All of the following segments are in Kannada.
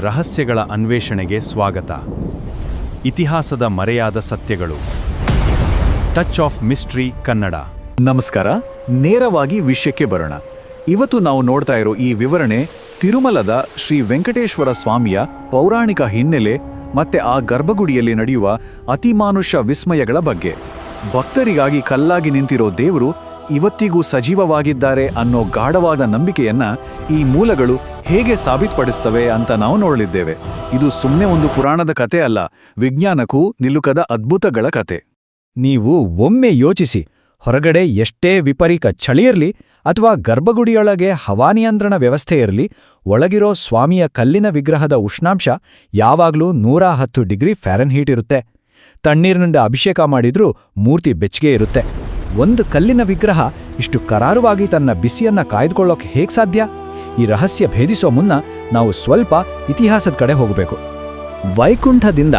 ರಹಸ್ಯಗಳ ಅನ್ವೇಷಣೆಗೆ ಸ್ವಾಗತ. ಇತಿಹಾಸದ ಮರೆಯಾದ ಸತ್ಯಗಳು. Touch of mystery Kannada. ನಮಸ್ಕಾರ. ನೇರವಾಗಿ ವಿಷಯಕ್ಕೆ ಬರೋಣ. ಇವತ್ತು ನಾವು ನೋಡ್ತಾ ಇರೋ ಈ ವಿವರಣೆ ತಿರುಮಲದ ಶ್ರೀ ವೆಂಕಟೇಶ್ವರ ಸ್ವಾಮಿಯ ಪೌರಾಣಿಕ ಹಿನ್ನೆಲೆ ಮತ್ತೆ ಆ ಗರ್ಭಗುಡಿಯಲ್ಲಿ ನಡೆಯುವ ಅತಿಮಾನುಷ ವಿಸ್ಮಯಗಳ ಬಗ್ಗೆ. ಭಕ್ತರಿಗಾಗಿ ಕಲ್ಲಾಗಿ ನಿಂತಿರೋ ದೇವರು ಇವತ್ತಿಗೂ ಸಜೀವವಾಗಿದ್ದಾರೆ ಅನ್ನೋ ಗಾಢವಾದ ನಂಬಿಕೆಯನ್ನ ಈ ಮೂಲಗಳು ಹೇಗೆ ಸಾಬೀತುಪಡಿಸ್ತವೆ ಅಂತ ನಾವು ನೋಡಲಿದ್ದೇವೆ. ಇದು ಸುಮ್ಮನೆ ಒಂದು ಪುರಾಣದ ಕತೆ ಅಲ್ಲ, ವಿಜ್ಞಾನಕ್ಕೂ ನಿಲುಕದ ಅದ್ಭುತಗಳ ಕತೆ. ನೀವು ಒಮ್ಮೆ ಯೋಚಿಸಿ, ಹೊರಗಡೆ ಎಷ್ಟೇ ವಿಪರೀತ ಚಳಿಯಿರಲಿ ಅಥವಾ ಗರ್ಭಗುಡಿಯೊಳಗೆ ಹವಾನಿಯಂತ್ರಣ ವ್ಯವಸ್ಥೆ ಇರಲಿ, ಒಳಗಿರೋ ಸ್ವಾಮಿಯ ಕಲ್ಲಿನ ವಿಗ್ರಹದ ಉಷ್ಣಾಂಶ ಯಾವಾಗಲೂ 110 ಡಿಗ್ರಿ ಫ್ಯಾರನ್ಹೀಟ್ ಇರುತ್ತೆ. ತಣ್ಣೀರಿನಿಂದ ಅಭಿಷೇಕ ಮಾಡಿದ್ರೂ ಮೂರ್ತಿ ಬೆಚ್ಚಗೆ ಇರುತ್ತೆ. ಒಂದು ಕಲ್ಲಿನ ವಿಗ್ರಹ ಇಷ್ಟು ಕರಾರುವಾಗಿ ತನ್ನ ಬಿಸಿಯನ್ನ ಕಾಯ್ದುಕೊಳ್ಳೋಕೆ ಹೇಗೆ ಸಾಧ್ಯ? ಈ ರಹಸ್ಯ ಭೇದಿಸೋ ಮುನ್ನ ನಾವು ಸ್ವಲ್ಪ ಇತಿಹಾಸದ ಕಡೆ ಹೋಗಬೇಕು. ವೈಕುಂಠದಿಂದ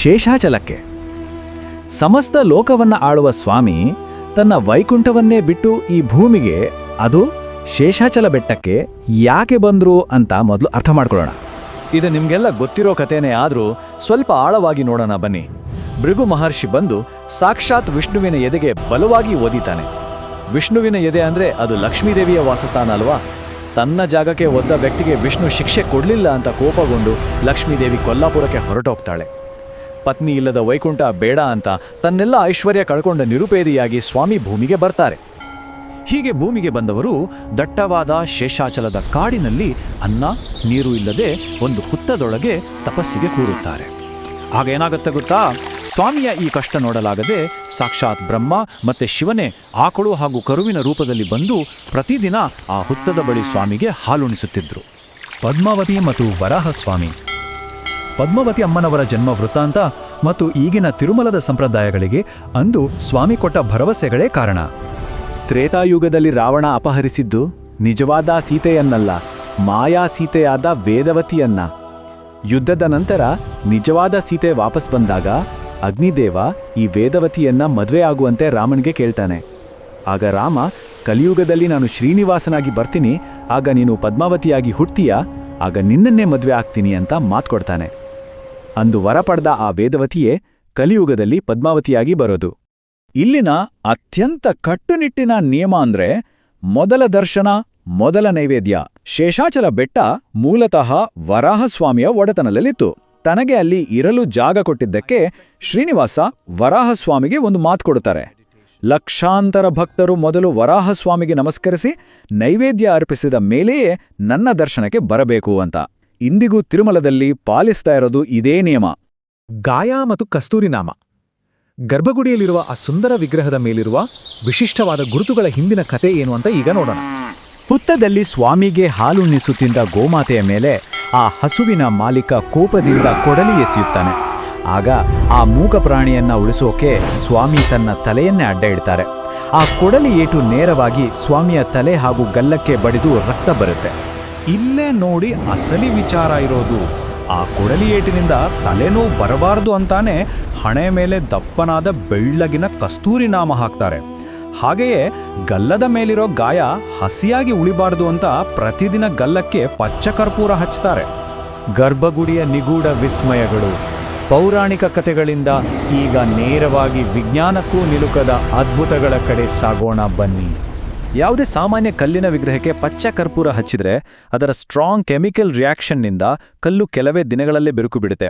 ಶೇಷಾಚಲಕ್ಕೆ. ಸಮಸ್ತ ಲೋಕವನ್ನ ಆಳುವ ಸ್ವಾಮಿ ತನ್ನ ವೈಕುಂಠವನ್ನೇ ಬಿಟ್ಟು ಈ ಭೂಮಿಗೆ, ಅದು ಶೇಷಾಚಲ ಬೆಟ್ಟಕ್ಕೆ ಯಾಕೆ ಬಂದ್ರು ಅಂತ ಮೊದಲು ಅರ್ಥ ಮಾಡ್ಕೊಳ್ಳೋಣ. ಇದು ನಿಮ್ಗೆಲ್ಲ ಗೊತ್ತಿರೋ ಕಥೆನೇ ಆದ್ರೂ ಸ್ವಲ್ಪ ಆಳವಾಗಿ ನೋಡೋಣ ಬನ್ನಿ. ಭೃಗು ಮಹರ್ಷಿ ಬಂದು ಸಾಕ್ಷಾತ್ ವಿಷ್ಣುವಿನ ಎದೆಗೆ ಬಲವಾಗಿ ಒದಿತಾನೆ. ವಿಷ್ಣುವಿನ ಎದೆ ಅಂದ್ರೆ ಅದು ಲಕ್ಷ್ಮೀದೇವಿಯ ವಾಸಸ್ಥಾನ ಅಲ್ವಾ? ತನ್ನ ಜಾಗಕ್ಕೆ ಒದ್ದ ವ್ಯಕ್ತಿಗೆ ವಿಷ್ಣು ಶಿಕ್ಷೆ ಕೊಡಲಿಲ್ಲ ಅಂತ ಕೋಪಗೊಂಡು ಲಕ್ಷ್ಮೀದೇವಿ ಕೊಲ್ಲಾಪುರಕ್ಕೆ ಹೊರಟೋಗ್ತಾಳೆ. ಪತ್ನಿ ಇಲ್ಲದ ವೈಕುಂಠ ಬೇಡ ಅಂತ ತನ್ನೆಲ್ಲ ಐಶ್ವರ್ಯ ಕಳ್ಕೊಂಡ ನಿರುಪೇದಿಯಾಗಿ ಸ್ವಾಮಿ ಭೂಮಿಗೆ ಬರ್ತಾರೆ. ಹೀಗೆ ಭೂಮಿಗೆ ಬಂದವರು ದಟ್ಟವಾದ ಶೇಷಾಚಲದ ಕಾಡಿನಲ್ಲಿ ಅನ್ನ ನೀರು ಇಲ್ಲದೆ ಒಂದು ಹುತ್ತದೊಳಗೆ ತಪಸ್ಸಿಗೆ ಕೂರುತ್ತಾರೆ. ಆಗ ಏನಾಗುತ್ತೆ ಗೊತ್ತಾ? ಸ್ವಾಮಿಯ ಈ ಕಷ್ಟ ನೋಡಲಾಗದೆ ಸಾಕ್ಷಾತ್ ಬ್ರಹ್ಮ ಮತ್ತೆ ಶಿವನೇ ಆಕಳು ಹಾಗೂ ಕರುವಿನ ರೂಪದಲ್ಲಿ ಬಂದು ಪ್ರತಿದಿನ ಆ ಹುತ್ತದ ಬಳಿ ಸ್ವಾಮಿಗೆ ಹಾಲುಣಿಸುತ್ತಿದ್ರು. ಪದ್ಮಾವತಿ ಮತ್ತು ವರಾಹಸ್ವಾಮಿ. ಪದ್ಮಾವತಿ ಅಮ್ಮನವರ ಜನ್ಮ ವೃತ್ತಾಂತ ಮತ್ತು ಈಗಿನ ತಿರುಮಲದ ಸಂಪ್ರದಾಯಗಳಿಗೆ ಅಂದು ಸ್ವಾಮಿ ಕೊಟ್ಟ ಭರವಸೆಗಳೇ ಕಾರಣ. ತ್ರೇತಾಯುಗದಲ್ಲಿ ರಾವಣ ಅಪಹರಿಸಿದ್ದು ನಿಜವಾದ ಸೀತೆಯನ್ನಲ್ಲ, ಮಾಯಾ ಸೀತೆಯಾದ ವೇದವತಿಯನ್ನ. ಯುದ್ಧದ ನಂತರ ನಿಜವಾದ ಸೀತೆ ವಾಪಸ್ ಬಂದಾಗ ಅಗ್ನಿದೇವ ಈ ವೇದವತಿಯನ್ನ ಮದುವೆ ಆಗುವಂತೆ ರಾಮನಿಗೆ ಕೇಳ್ತಾನೆ. ಆಗ ರಾಮ, ಕಲಿಯುಗದಲ್ಲಿ ನಾನು ಶ್ರೀನಿವಾಸನಾಗಿ ಬರ್ತೀನಿ, ಆಗ ನೀನು ಪದ್ಮಾವತಿಯಾಗಿ ಹುಡ್ತೀಯಾ, ಆಗ ನಿನ್ನನ್ನೇ ಮದುವೆ ಆಗ್ತೀನಿ ಅಂತ ಮಾತ್ಕೊಡ್ತಾನೆ. ಅಂದು ವರ ಪಡೆದ ಆ ವೇದವತಿಯೇ ಕಲಿಯುಗದಲ್ಲಿ ಪದ್ಮಾವತಿಯಾಗಿ ಬರೋದು. ಇಲ್ಲಿನ ಅತ್ಯಂತ ಕಟ್ಟುನಿಟ್ಟಿನ ನಿಯಮ ಅಂದ್ರೆ ಮೊದಲ ದರ್ಶನ, ಮೊದಲ ನೈವೇದ್ಯ. ಶೇಷಾಚಲ ಬೆಟ್ಟ ಮೂಲತಃ ವರಾಹಸ್ವಾಮಿಯ ಒಡೆತನದಲ್ಲಿತ್ತು. ತನಗೆ ಅಲ್ಲಿ ಇರಲು ಜಾಗ ಕೊಟ್ಟಿದ್ದಕ್ಕೆ ಶ್ರೀನಿವಾಸ ವರಾಹಸ್ವಾಮಿಗೆ ಒಂದು ಮಾತು ಕೊಡುತ್ತಾರೆ. ಲಕ್ಷಾಂತರ ಭಕ್ತರು ಮೊದಲು ವರಾಹಸ್ವಾಮಿಗೆ ನಮಸ್ಕರಿಸಿ ನೈವೇದ್ಯ ಅರ್ಪಿಸಿದ ಮೇಲೆಯೇ ನನ್ನ ದರ್ಶನಕ್ಕೆ ಬರಬೇಕು ಅಂತ. ಇಂದಿಗೂ ತಿರುಮಲದಲ್ಲಿ ಪಾಲಿಸ್ತಾ ಇರೋದು ಇದೇ ನಿಯಮ. ಗಾಯ ಮತ್ತು ಕಸ್ತೂರಿ ನಾಮ. ಗರ್ಭಗುಡಿಯಲ್ಲಿರುವ ಆ ಸುಂದರ ವಿಗ್ರಹದ ಮೇಲಿರುವ ವಿಶಿಷ್ಟವಾದ ಗುರುತುಗಳ ಹಿಂದಿನ ಕತೆ ಏನು ಅಂತ ಈಗ ನೋಡೋಣ. ಹುತ್ತದಲ್ಲಿ ಸ್ವಾಮಿಗೆ ಹಾಲುಣಿಸುತ್ತಿದ್ದ ಗೋಮಾತೆಯ ಮೇಲೆ ಆ ಹಸುವಿನ ಮಾಲೀಕ ಕೋಪದಿಂದ ಕೊಡಲಿ ಎಸೆಯುತ್ತಾನೆ. ಆಗ ಆ ಮೂಕ ಪ್ರಾಣಿಯನ್ನ ಉಳಿಸೋಕೆ ಸ್ವಾಮಿ ತನ್ನ ತಲೆಯನ್ನೇ ಅಡ್ಡ ಇಡ್ತಾರೆ. ಆ ಕೊಡಲಿ ಏಟು ನೇರವಾಗಿ ಸ್ವಾಮಿಯ ತಲೆ ಹಾಗೂ ಗಲ್ಲಕ್ಕೆ ಬಡಿದು ರಕ್ತ ಬರುತ್ತೆ. ಇಲ್ಲೇ ನೋಡಿ ಅಸಲಿ ವಿಚಾರ ಇರೋದು. ಆ ಕೊಡಲಿ ಏಟಿನಿಂದ ತಲೆನೋವು ಬರಬಾರದು ಅಂತಾನೆ ಹಣೆ ಮೇಲೆ ದಪ್ಪನಾದ ಬೆಳ್ಳಗಿನ ಕಸ್ತೂರಿ ನಾಮ ಹಾಕ್ತಾರೆ. ಹಾಗೆಯೇ ಗಲ್ಲದ ಮೇಲಿರೋ ಗಾಯ ಹಸಿಯಾಗಿ ಉಳಿಬಾರದು ಅಂತ ಪ್ರತಿದಿನ ಗಲ್ಲಕ್ಕೆ ಪಚ್ಚ ಕರ್ಪೂರ ಹಚ್ತಾರೆ. ಗರ್ಭಗುಡಿಯ ನಿಗೂಢ ವಿಸ್ಮಯಗಳು. ಪೌರಾಣಿಕ ಕಥೆಗಳಿಂದ ಈಗ ನೇರವಾಗಿ ವಿಜ್ಞಾನಕ್ಕೂ ನಿಲುಕದ ಅದ್ಭುತಗಳ ಕಡೆ ಸಾಗೋಣ ಬನ್ನಿ. ಯಾವುದೇ ಸಾಮಾನ್ಯ ಕಲ್ಲಿನ ವಿಗ್ರಹಕ್ಕೆ ಪಚ್ಚ ಕರ್ಪೂರ ಹಚ್ಚಿದ್ರೆ ಅದರ ಸ್ಟ್ರಾಂಗ್ ಕೆಮಿಕಲ್ ರಿಯಾಕ್ಷನ್ನಿಂದ ಕಲ್ಲು ಕೆಲವೇ ದಿನಗಳಲ್ಲೇ ಬಿರುಕು ಬಿಡುತ್ತೆ.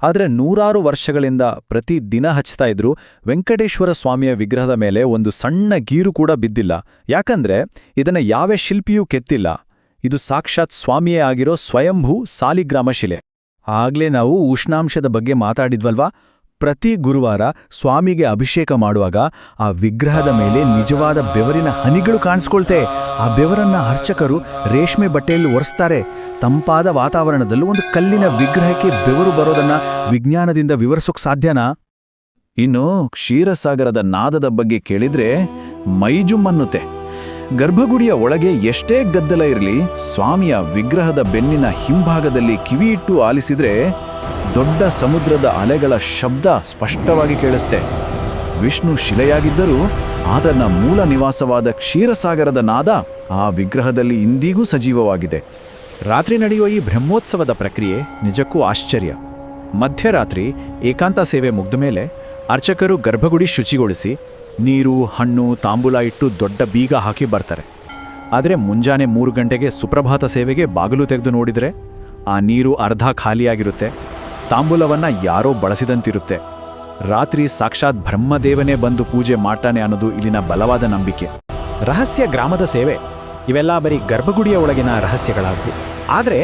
ಆದರೆ 100 ವರ್ಷಗಳಿಂದ ಪ್ರತಿ ದಿನ ಹಚ್ತಾ ಇದ್ರು ವೆಂಕಟೇಶ್ವರ ಸ್ವಾಮಿಯ ವಿಗ್ರಹದ ಮೇಲೆ ಒಂದು ಸಣ್ಣ ಗೀರು ಕೂಡ ಬಿದ್ದಿಲ್ಲ. ಯಾಕಂದ್ರೆ ಇದನ್ನ ಯಾವೇ ಶಿಲ್ಪಿಯೂ ಕೆತ್ತಿಲ್ಲ. ಇದು ಸಾಕ್ಷಾತ್ ಸ್ವಾಮಿಯೇ ಆಗಿರೋ ಸ್ವಯಂಭೂ ಸಾಲಿಗ್ರಾಮ ಶಿಲೆ. ಆಗ್ಲೇ ನಾವು ಉಷ್ಣಾಂಶದ ಬಗ್ಗೆ ಮಾತಾಡಿದ್ವಲ್ವಾ? ಪ್ರತಿ ಗುರುವಾರ ಸ್ವಾಮಿಗೆ ಅಭಿಷೇಕ ಮಾಡುವಾಗ ಆ ವಿಗ್ರಹದ ಮೇಲೆ ನಿಜವಾದ ಬೆವರಿನ ಹನಿಗಳು ಕಾಣಿಸ್ಕೊಳ್ತೆ. ಆ ಬೆವರನ್ನ ಅರ್ಚಕರು ರೇಷ್ಮೆ ಬಟ್ಟೆಯಲ್ಲಿ ಒರೆಸ್ತಾರೆ. ತಂಪಾದ ವಾತಾವರಣದಲ್ಲೂ ಒಂದು ಕಲ್ಲಿನ ವಿಗ್ರಹಕ್ಕೆ ಬೆವರು ಬರೋದನ್ನ ವಿಜ್ಞಾನದಿಂದ ವಿವರಿಸೋಕ್ ಸಾಧ್ಯನಾ? ಇನ್ನು ಕ್ಷೀರಸಾಗರದ ನಾದದ ಬಗ್ಗೆ ಕೇಳಿದ್ರೆ ಮೈಜುಮ್ಮನ್ನುತ್ತೆ. ಗರ್ಭಗುಡಿಯ ಒಳಗೆ ಎಷ್ಟೇ ಗದ್ದಲ ಇರಲಿ, ಸ್ವಾಮಿಯ ವಿಗ್ರಹದ ಬೆನ್ನಿನ ಹಿಂಭಾಗದಲ್ಲಿ ಕಿವಿಯಿಟ್ಟು ಆಲಿಸಿದ್ರೆ ದೊಡ್ಡ ಸಮುದ್ರದ ಅಲೆಗಳ ಶಬ್ದ ಸ್ಪಷ್ಟವಾಗಿ ಕೇಳಿಸ್ತೆ. ವಿಷ್ಣು ಶಿಲೆಯಾಗಿದ್ದರೂ ಆತನ ಮೂಲ ನಿವಾಸವಾದ ಕ್ಷೀರಸಾಗರದ ನಾದ ಆ ವಿಗ್ರಹದಲ್ಲಿ ಇಂದಿಗೂ ಸಜೀವವಾಗಿದೆ. ರಾತ್ರಿ ನಡೆಯುವ ಈ ಬ್ರಹ್ಮೋತ್ಸವದ ಪ್ರಕ್ರಿಯೆ ನಿಜಕ್ಕೂ ಆಶ್ಚರ್ಯ. ಮಧ್ಯರಾತ್ರಿ ಏಕಾಂತ ಸೇವೆ ಮುಗ್ದ ಮೇಲೆ ಅರ್ಚಕರು ಗರ್ಭಗುಡಿ ಶುಚಿಗೊಳಿಸಿ ನೀರು, ಹಣ್ಣು, ತಾಂಬೂಲ ಇಟ್ಟು ದೊಡ್ಡ ಬೀಗ ಹಾಕಿ ಬರ್ತಾರೆ. ಆದರೆ ಮುಂಜಾನೆ 3 ಗಂಟೆಗೆ ಸುಪ್ರಭಾತ ಸೇವೆಗೆ ಬಾಗಿಲು ತೆಗೆದು ನೋಡಿದರೆ ಆ ನೀರು ಅರ್ಧ ಖಾಲಿಯಾಗಿರುತ್ತೆ, ತಾಂಬೂಲವನ್ನು ಯಾರೋ ಬಳಸಿದಂತಿರುತ್ತೆ. ರಾತ್ರಿ ಸಾಕ್ಷಾತ್ ಬ್ರಹ್ಮದೇವನೇ ಬಂದು ಪೂಜೆ ಮಾಡ್ತಾನೆ ಅನ್ನೋದು ಇಲ್ಲಿನ ಬಲವಾದ ನಂಬಿಕೆ. ರಹಸ್ಯ ಗ್ರಾಮದ ಸೇವೆ ಇವೆಲ್ಲ ಬರೀ ಗರ್ಭಗುಡಿಯ ಒಳಗಿನ ರಹಸ್ಯಗಳಾದವು. ಆದರೆ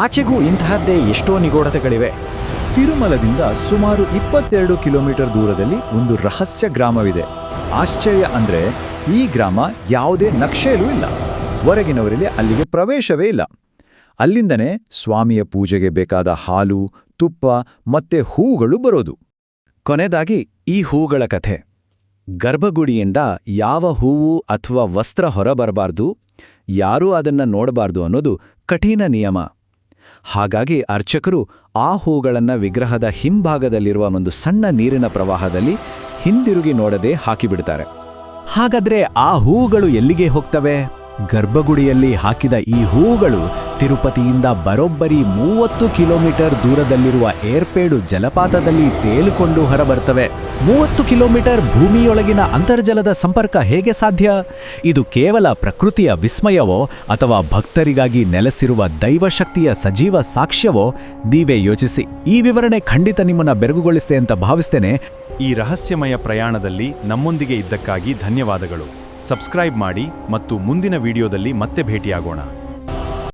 ಆಚೆಗೂ ಇಂತಹದ್ದೇ ಎಷ್ಟೋ ನಿಗೂಢತೆಗಳಿವೆ. ತಿರುಮಲದಿಂದ ಸುಮಾರು 22 ಕಿಲೋಮೀಟರ್ ದೂರದಲ್ಲಿ ಒಂದು ರಹಸ್ಯ ಗ್ರಾಮವಿದೆ. ಆಶ್ಚರ್ಯ ಅಂದ್ರೆ ಈ ಗ್ರಾಮ ಯಾವುದೇ ನಕ್ಷೆಯಲ್ಲೂ ಇಲ್ಲ. ಹೊರಗಿನವರಲ್ಲಿ ಅಲ್ಲಿಗೆ ಪ್ರವೇಶವೇ ಇಲ್ಲ. ಅಲ್ಲಿಂದನೇ ಸ್ವಾಮಿಯ ಪೂಜೆಗೆ ಬೇಕಾದ ಹಾಲು, ತುಪ್ಪ ಮತ್ತೆ ಹೂಗಳು ಬರೋದು. ಕೊನೆಯದಾಗಿ ಈ ಹೂಗಳ ಕಥೆ. ಗರ್ಭಗುಡಿಯಿಂದ ಯಾವ ಹೂವು ಅಥವಾ ವಸ್ತ್ರ ಹೊರಬರಬಾರ್ದು, ಯಾರೂ ಅದನ್ನು ನೋಡಬಾರ್ದು ಅನ್ನೋದು ಕಠಿಣ ನಿಯಮ. ಹಾಗಾಗಿ ಅರ್ಚಕರು ಆ ಹೂಗಳನ್ನು ವಿಗ್ರಹದ ಹಿಂಭಾಗದಲ್ಲಿರುವ ಒಂದು ಸಣ್ಣ ನೀರಿನ ಪ್ರವಾಹದಲ್ಲಿ ಹಿಂದಿರುಗಿ ನೋಡದೆ ಹಾಕಿಬಿಡ್ತಾರೆ. ಹಾಗಾದ್ರೆ ಆ ಹೂಗಳು ಎಲ್ಲಿಗೆ ಹೋಗ್ತವೆ? ಗರ್ಭಗುಡಿಯಲ್ಲಿ ಹಾಕಿದ ಈ ಹೂಗಳು ತಿರುಪತಿಯಿಂದ ಬರೋಬ್ಬರಿ 30 ಕಿಲೋಮೀಟರ್ ದೂರದಲ್ಲಿರುವ ಏರ್ಪೇಡು ಜಲಪಾತದಲ್ಲಿ ತೇಲಿಕೊಂಡು ಹೊರಬರ್ತವೆ. 30 ಕಿಲೋಮೀಟರ್ ಭೂಮಿಯೊಳಗಿನ ಅಂತರ್ಜಲದ ಸಂಪರ್ಕ ಹೇಗೆ ಸಾಧ್ಯ? ಇದು ಕೇವಲ ಪ್ರಕೃತಿಯ ವಿಸ್ಮಯವೋ ಅಥವಾ ಭಕ್ತರಿಗಾಗಿ ನೆಲೆಸಿರುವ ದೈವಶಕ್ತಿಯ ಸಜೀವ ಸಾಕ್ಷ್ಯವೋ? ನೀವೇ ಯೋಚಿಸಿ. ಈ ವಿವರಣೆ ಖಂಡಿತ ನಿಮ್ಮನ್ನ ಬೆರಗುಗೊಳಿಸಿದೆ ಅಂತ ಭಾವಿಸ್ತೇನೆ. ಈ ರಹಸ್ಯಮಯ ಪ್ರಯಾಣದಲ್ಲಿ ನಮ್ಮೊಂದಿಗೆ ಇದ್ದಕ್ಕಾಗಿ ಧನ್ಯವಾದಗಳು. ಸಬ್ಸ್ಕ್ರೈಬ್ ಮಾಡಿ ಮತ್ತು ಮುಂದಿನ ವಿಡಿಯೋದಲ್ಲಿ ಮತ್ತೆ ಭೇಟಿಯಾಗೋಣ.